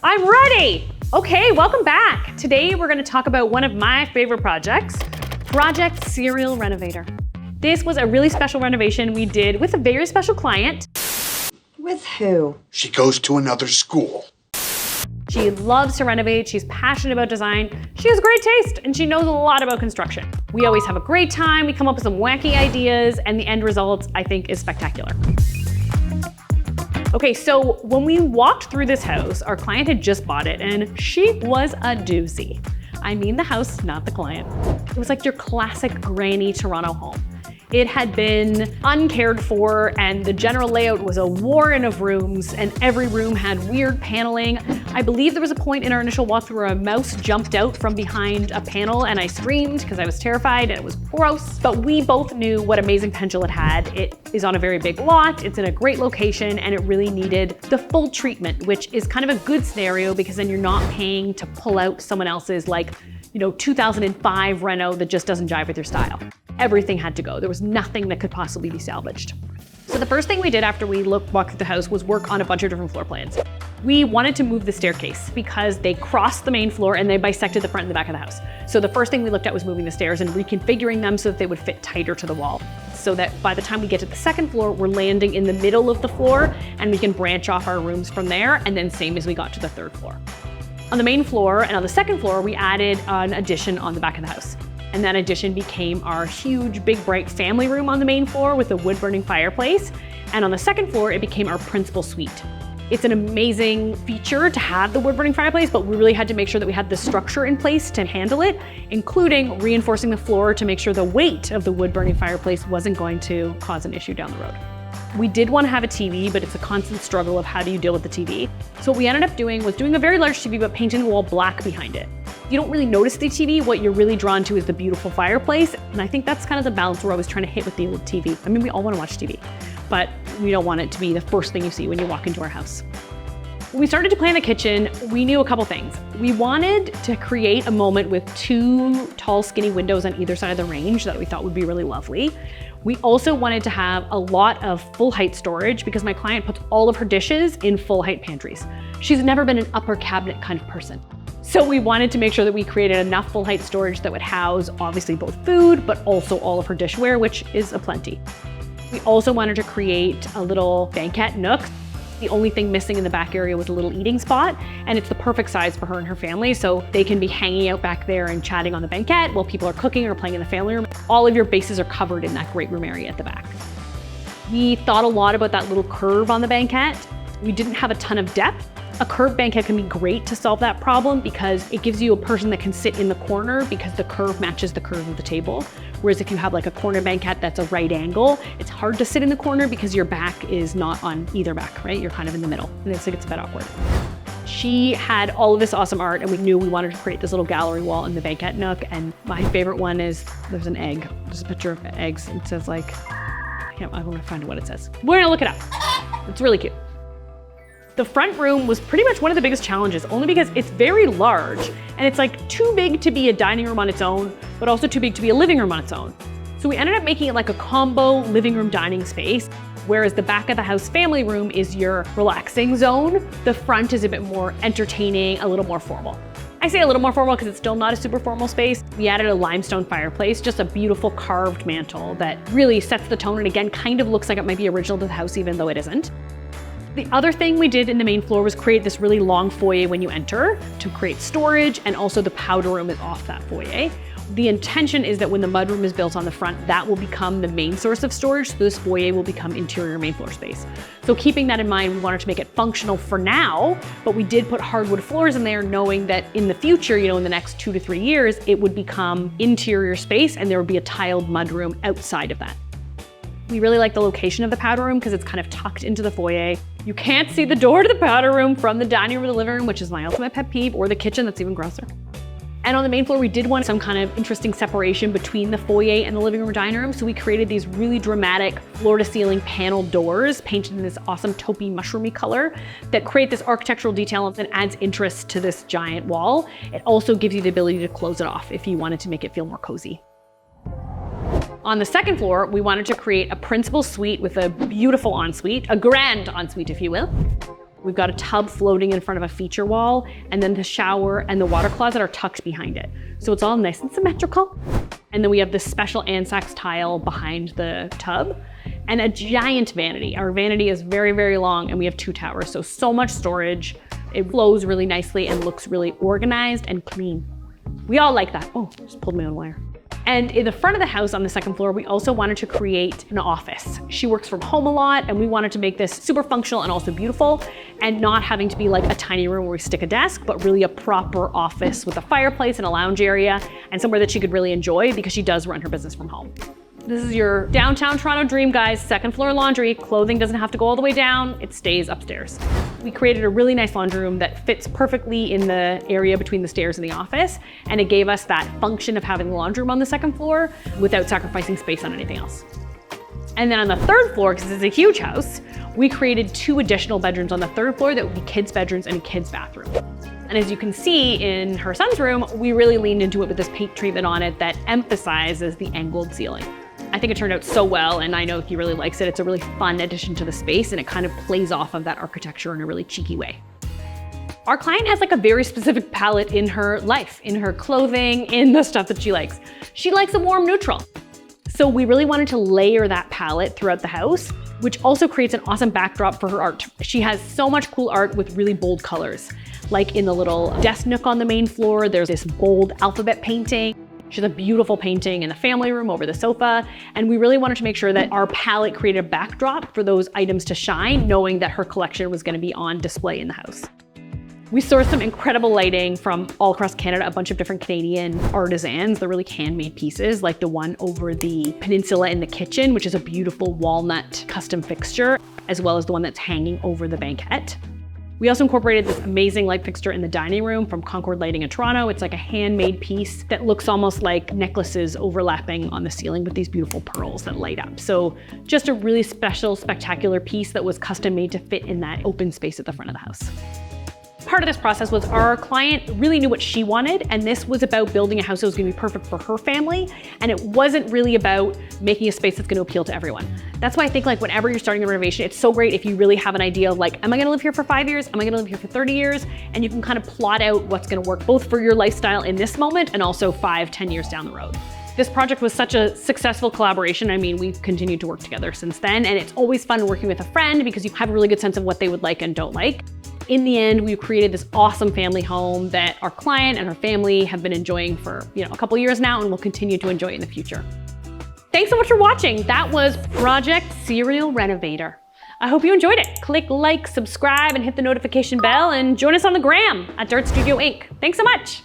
I'm ready. Okay, welcome back. Today we're going to talk about one of my favorite projects, Project Serial Renovator. This was a really special renovation we did with a very special client. With who? She goes to another school. She loves to renovate, she's passionate about design, she has great taste, and she knows a lot about construction. We always have a great time, we come up with some wacky ideas, and the end result, I think, is spectacular. Okay, so when we walked through this house, our client had just bought it, and she was a doozy. I mean the house, not the client. It was like your classic granny Toronto home. It had been uncared for, and the general layout was a warren of rooms, and every room had weird paneling. I believe there was a point in our initial walkthrough where a mouse jumped out from behind a panel, and I screamed because I was terrified and it was gross. But we both knew what amazing potential it had. It is on a very big lot, it's in a great location, and it really needed the full treatment, which is kind of a good scenario because then you're not paying to pull out someone else's 2005 reno that just doesn't jive with your style. Everything had to go. There was nothing that could possibly be salvaged. So the first thing we did after we walked through the house was work on a bunch of different floor plans. We wanted to move the staircase because they crossed the main floor and they bisected the front and the back of the house. So the first thing we looked at was moving the stairs and reconfiguring them so that they would fit tighter to the wall. So that by the time we get to the second floor, we're landing in the middle of the floor and we can branch off our rooms from there, and then same as we got to the third floor. On the main floor and on the second floor, we added an addition on the back of the house. And that addition became our huge, big, bright family room on the main floor with a wood-burning fireplace. And on the second floor, it became our principal suite. It's an amazing feature to have the wood-burning fireplace, but we really had to make sure that we had the structure in place to handle it, including reinforcing the floor to make sure the weight of the wood-burning fireplace wasn't going to cause an issue down the road. We did want to have a TV, but it's a constant struggle of how do you deal with the TV. So what we ended up doing was doing a very large TV, but painting the wall black behind it. You don't really notice the TV, what you're really drawn to is the beautiful fireplace, and I think that's kind of the balance we're always trying to hit with the old TV. I mean, we all want to watch TV, but we don't want it to be the first thing you see when you walk into our house. When we started to plan the kitchen, we knew a couple things. We wanted to create a moment with two tall, skinny windows on either side of the range that we thought would be really lovely. We also wanted to have a lot of full height storage because my client puts all of her dishes in full height pantries. She's never been an upper cabinet kind of person. So we wanted to make sure that we created enough full height storage that would house obviously both food, but also all of her dishware, which is aplenty. We also wanted to create a little banquette nook. The only thing missing in the back area was a little eating spot, and it's the perfect size for her and her family, so they can be hanging out back there and chatting on the banquette while people are cooking or playing in the family room. All of your bases are covered in that great room area at the back. We thought a lot about that little curve on the banquette. We didn't have a ton of depth. A curved banquette can be great to solve that problem because it gives you a person that can sit in the corner because the curve matches the curve of the table. Whereas if you have like a corner banquette that's a right angle, it's hard to sit in the corner because your back is not on either back, right? You're kind of in the middle, and it's a bit awkward. She had all of this awesome art, and we knew we wanted to create this little gallery wall in the banquette nook. And my favorite one is there's an egg. There's a picture of eggs. It says I want to find what it says. We're gonna look it up. It's really cute. The front room was pretty much one of the biggest challenges, only because it's very large and it's like too big to be a dining room on its own, but also too big to be a living room on its own. So we ended up making it like a combo living room dining space, whereas the back of the house family room is your relaxing zone. The front is a bit more entertaining, a little more formal. I say a little more formal because it's still not a super formal space. We added a limestone fireplace, just a beautiful carved mantle that really sets the tone and again, kind of looks like it might be original to the house even though it isn't. The other thing we did in the main floor was create this really long foyer when you enter to create storage, and also the powder room is off that foyer. The intention is that when the mudroom is built on the front, that will become the main source of storage, so this foyer will become interior main floor space. So keeping that in mind, we wanted to make it functional for now, but we did put hardwood floors in there knowing that in the future, in the next 2 to 3 years, it would become interior space and there would be a tiled mudroom outside of that. We really like the location of the powder room because it's kind of tucked into the foyer. You can't see the door to the powder room from the dining room or the living room, which is my ultimate pet peeve, or the kitchen, that's even grosser. And on the main floor, we did want some kind of interesting separation between the foyer and the living room or dining room, so we created these really dramatic floor-to-ceiling paneled doors painted in this awesome taupey mushroomy color that create this architectural detail and adds interest to this giant wall. It also gives you the ability to close it off if you wanted to make it feel more cozy. On the second floor, we wanted to create a principal suite with a beautiful ensuite, a grand ensuite, if you will. We've got a tub floating in front of a feature wall, and then the shower and the water closet are tucked behind it. So it's all nice and symmetrical. And then we have this special Ansax tile behind the tub and a giant vanity. Our vanity is very, very long, and we have 2 towers, so much storage. It flows really nicely and looks really organized and clean. We all like that. Oh, just pulled my own wire. And in the front of the house on the 2nd floor, we also wanted to create an office. She works from home a lot, and we wanted to make this super functional and also beautiful, and not having to be like a tiny room where we stick a desk, but really a proper office with a fireplace and a lounge area and somewhere that she could really enjoy because she does run her business from home. This is your downtown Toronto dream, guys. 2nd floor laundry. Clothing doesn't have to go all the way down. It stays upstairs. We created a really nice laundry room that fits perfectly in the area between the stairs and the office. And it gave us that function of having the laundry room on the 2nd floor without sacrificing space on anything else. And then on the 3rd floor, because it's a huge house, we created 2 additional bedrooms on the 3rd floor that would be kids' bedrooms and a kids' bathroom. And as you can see in her son's room, we really leaned into it with this paint treatment on it that emphasizes the angled ceiling. I think it turned out so well, and I know he really likes it. It's a really fun addition to the space, and it kind of plays off of that architecture in a really cheeky way. Our client has like a very specific palette in her life, in her clothing, in the stuff that she likes. She likes a warm neutral. So we really wanted to layer that palette throughout the house, which also creates an awesome backdrop for her art. She has so much cool art with really bold colors. Like in the little desk nook on the main floor, there's this bold alphabet painting. She has a beautiful painting in the family room over the sofa, and we really wanted to make sure that our palette created a backdrop for those items to shine, knowing that her collection was going to be on display in the house. We sourced some incredible lighting from all across Canada, a bunch of different Canadian artisans. They're really handmade pieces, like the one over the peninsula in the kitchen, which is a beautiful walnut custom fixture, as well as the one that's hanging over the banquette. We also incorporated this amazing light fixture in the dining room from Concord Lighting in Toronto. It's like a handmade piece that looks almost like necklaces overlapping on the ceiling with these beautiful pearls that light up. So just a really special, spectacular piece that was custom made to fit in that open space at the front of the house. Part of this process was our client really knew what she wanted, and this was about building a house that was gonna be perfect for her family, and it wasn't really about making a space that's gonna appeal to everyone. That's why I think like whenever you're starting a renovation, it's so great if you really have an idea of like, am I gonna live here for 5 years? Am I gonna live here for 30 years? And you can kind of plot out what's gonna work both for your lifestyle in this moment and also 5, 10 years down the road. This project was such a successful collaboration. I mean, we've continued to work together since then, and it's always fun working with a friend because you have a really good sense of what they would like and don't like. In the end, we created this awesome family home that our client and her family have been enjoying for a couple years now, and will continue to enjoy in the future. Thanks so much for watching. That was Project Serial Renovator. I hope you enjoyed it. Click like, subscribe, and hit the notification bell, and join us on the gram at Dirt Studio Inc. Thanks so much.